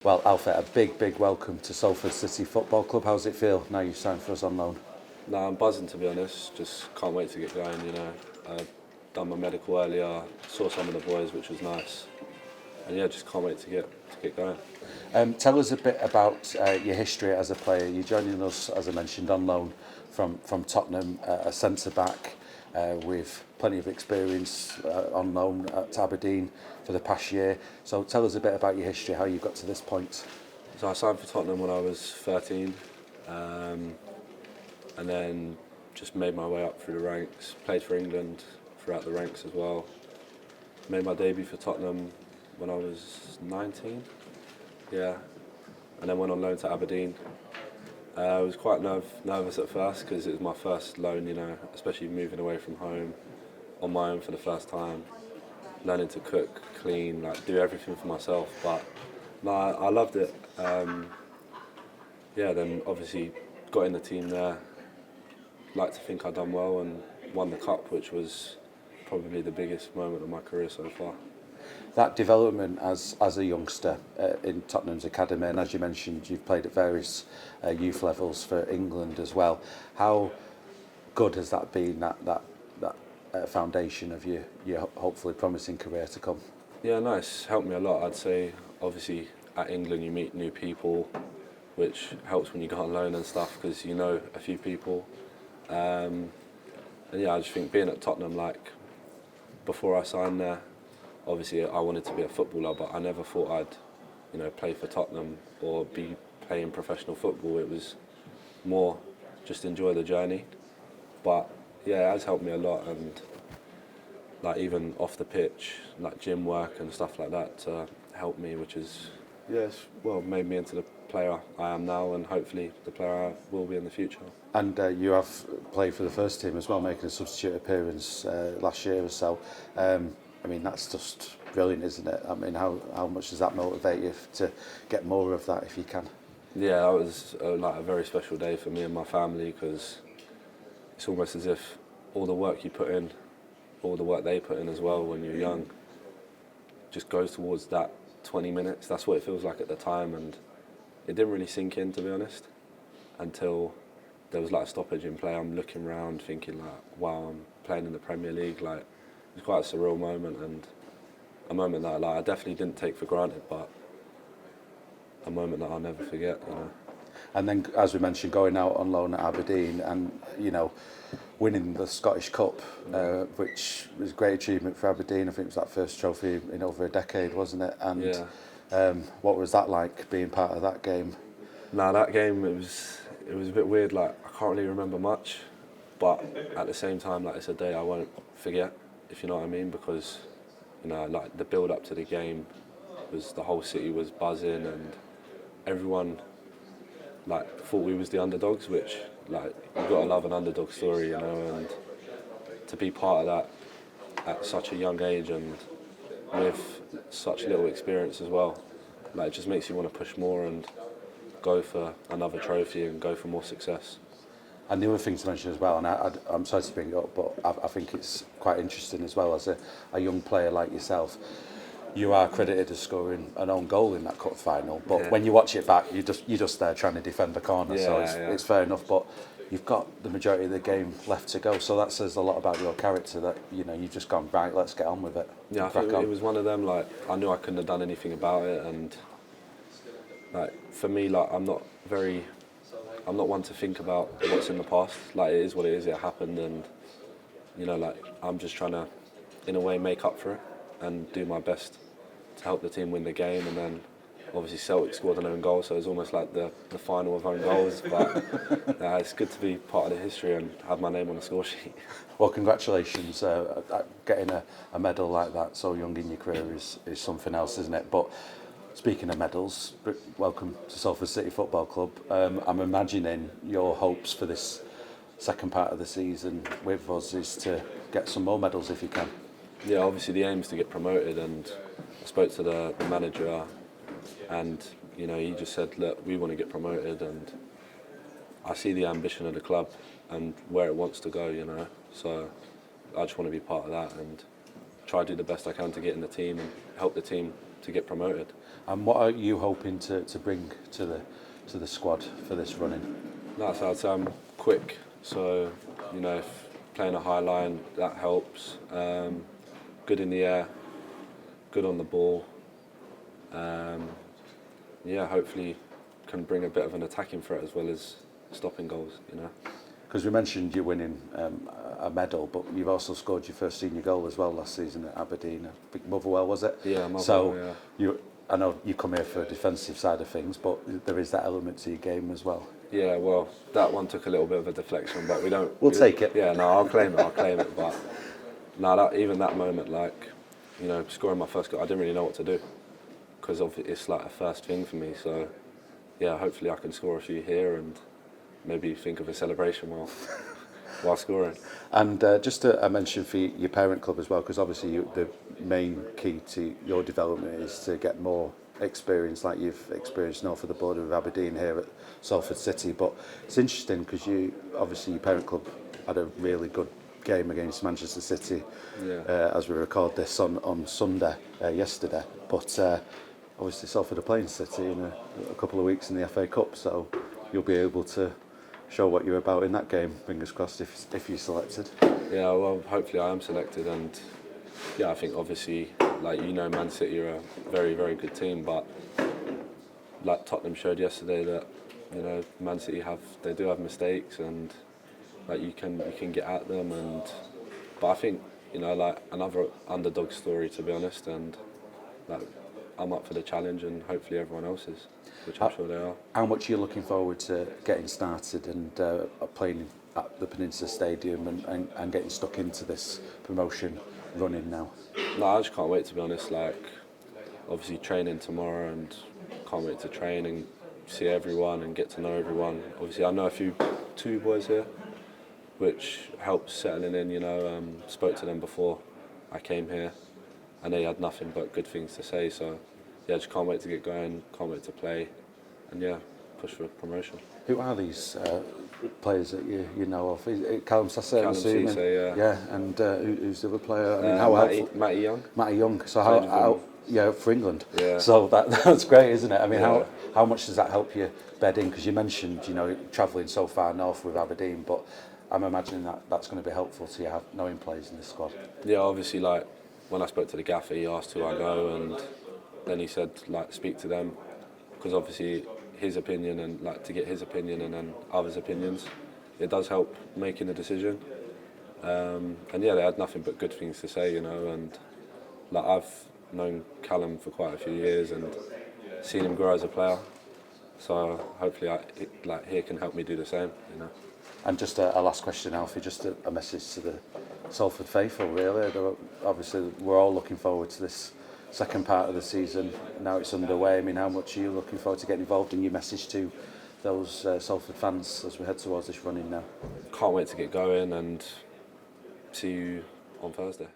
Well, Alfie, a big welcome to Salford City Football Club. How's it feel now you've signed for us on loan? No, I'm buzzing to be honest. Just can't wait to get going. I've done my medical earlier, saw some of the boys, which was nice, and yeah, just can't wait to get going. Tell us a bit about your history as a player. You're joining us, as I mentioned, on loan from Tottenham, a centre back with plenty of experience on loan at Aberdeen for the past year. So tell us a bit about your history, how you got to this point. So I signed for Tottenham when I was 13, and then just made my way up through the ranks. Played for England throughout the ranks as well. Made my debut for Tottenham when I was 19. Yeah, and then went on loan to Aberdeen. I was quite nervous at first because it was my first loan, especially moving away from home on my own for the first time, learning to cook, clean, do everything for myself. But no, I loved it. Then obviously got in the team there. Like to think I'd done well and won the cup, which was probably the biggest moment of my career so far. That development as a youngster in Tottenham's academy, and as you mentioned, you've played at various youth levels for England as well. How good has that been, that foundation of your hopefully promising career to come? Yeah, nice. Helped me a lot. I'd say obviously at England you meet new people, which helps when you go on loan and stuff because you know a few people. And yeah, I just think being at Tottenham, before I signed there, obviously I wanted to be a footballer, but I never thought I'd, play for Tottenham or be playing professional football. It was more just enjoy the journey. But yeah, it has helped me a lot, and even off the pitch, gym work and stuff like that to help me, which is made me into the player I am now, and hopefully the player I will be in the future. And you have played for the first team as well, making a substitute appearance last year or so. That's just brilliant, isn't it? How much does that motivate you to get more of that if you can? Yeah, that was a very special day for me and my family because it's almost as if all the work you put in, all the work they put in as well when you're young, just goes towards that 20 minutes. That's what it feels like at the time, and it didn't really sink in, to be honest, until there was a stoppage in play. I'm looking around thinking wow, I'm playing in the Premier League. It was quite a surreal moment, and a moment that I definitely didn't take for granted, but a moment that I'll never forget. And then, as we mentioned, going out on loan at Aberdeen and, winning the Scottish Cup, which was a great achievement for Aberdeen. I think it was that first trophy in over a decade, wasn't it? And yeah. What was that like, being part of that game? That game, it was a bit weird. I can't really remember much, but at the same time, it's a day I won't forget, if you know what I mean, because, the build up to the game was the whole city was buzzing and everyone thought we was the underdogs, which you've got to love an underdog story, and to be part of that at such a young age and with such little experience as well, it just makes you want to push more and go for another trophy and go for more success. And the other thing to mention as well, and I'm sorry to bring it up, but I think it's quite interesting as well, as a young player like yourself, you are credited as scoring an own goal in that cup final, but when you watch it back, you're just there trying to defend the corner, so it's fair enough. But you've got the majority of the game left to go, so that says a lot about your character. That you've just gone right. Let's get on with it. Yeah, I think it was one of them. I knew I couldn't have done anything about it, and for me, I'm not one to think about what's in the past. It is what it is. It happened, and I'm just trying to, in a way, make up for it and do my best to help the team win the game. And then obviously Celtic scored an own goal, so it was almost like the final of own goals. But it's good to be part of the history and have my name on the score sheet. Well, congratulations. Getting a medal like that so young in your career is something else, isn't it? But speaking of medals, welcome to Salford City Football Club. I'm imagining your hopes for this second part of the season with us is to get some more medals if you can. Yeah, obviously the aim is to get promoted, and I spoke to the manager, and he just said, look, we want to get promoted, and I see the ambition of the club and where it wants to go, so I just want to be part of that and try to do the best I can to get in the team and help the team to get promoted. And what are you hoping to bring to the squad for this running? No, so I'd say I'm quick, so if playing a high line, that helps. Good in the air, good on the ball. Hopefully can bring a bit of an attacking threat as well as stopping goals. Because we mentioned you winning a medal, but you've also scored your first senior goal as well last season at Aberdeen. I think Motherwell, was it? Yeah, Motherwell. So yeah. I know you come here for a defensive side of things, but there is that element to your game as well. Yeah, well, that one took a little bit of a deflection, but we don't. We'll take it. Yeah, no, I'll claim it. But no, even that moment, scoring my first goal, I didn't really know what to do because it's like a first thing for me. So yeah, hopefully I can score a few here and maybe think of a celebration while scoring. And just a mention for your parent club as well, because obviously the main key to your development is to get more experience like you've experienced north of the border with Aberdeen here at Salford City. But it's interesting because obviously your parent club had a really good game against Manchester City as we record this on Sunday yesterday. But obviously Salford are playing City in a couple of weeks in the FA Cup, so you'll be able to show what you're about in that game, fingers crossed, if you're selected. Yeah, well, hopefully I am selected, and I think obviously, Man City are a very, very good team, but like Tottenham showed yesterday that, Man City they do have mistakes, and you can get at them, but I think, another underdog story, to be honest, and I'm up for the challenge, and hopefully everyone else is, which I'm sure they are. How much are you looking forward to getting started and playing at the Peninsula Stadium and getting stuck into this promotion running now? No, I just can't wait, to be honest. Obviously training tomorrow, and can't wait to train and see everyone and get to know everyone. Obviously I know two boys here, which helps settling in. Spoke to them before I came here, and they had nothing but good things to say. So yeah, just can't wait to get going, can't wait to play, and push for promotion. Who are these players that you know of? Is it Callum Sassett, I'm assuming? Cisse, yeah. And who's the other player? I mean, how helpful? Matty Young. Matty Young. So how for England. Yeah. So that's great, isn't it? I mean, how much does that help you bed in? Because you mentioned travelling so far north with Aberdeen, but I'm imagining that's going to be helpful to you knowing players in this squad. Yeah, obviously, when I spoke to the gaffer, he asked who I know, and then he said speak to them, because obviously his opinion and to get his opinion and then others' opinions, it does help making a decision. And they had nothing but good things to say, and I've known Callum for quite a few years and seen him grow as a player. So hopefully he can help me do the same, And just a last question, Alfie, just a message to the Salford faithful, really. Obviously, we're all looking forward to this second part of the season. Now it's underway. I mean, how much are you looking forward to getting involved in your message to those Salford fans as we head towards this running now? Can't wait to get going and see you on Thursday.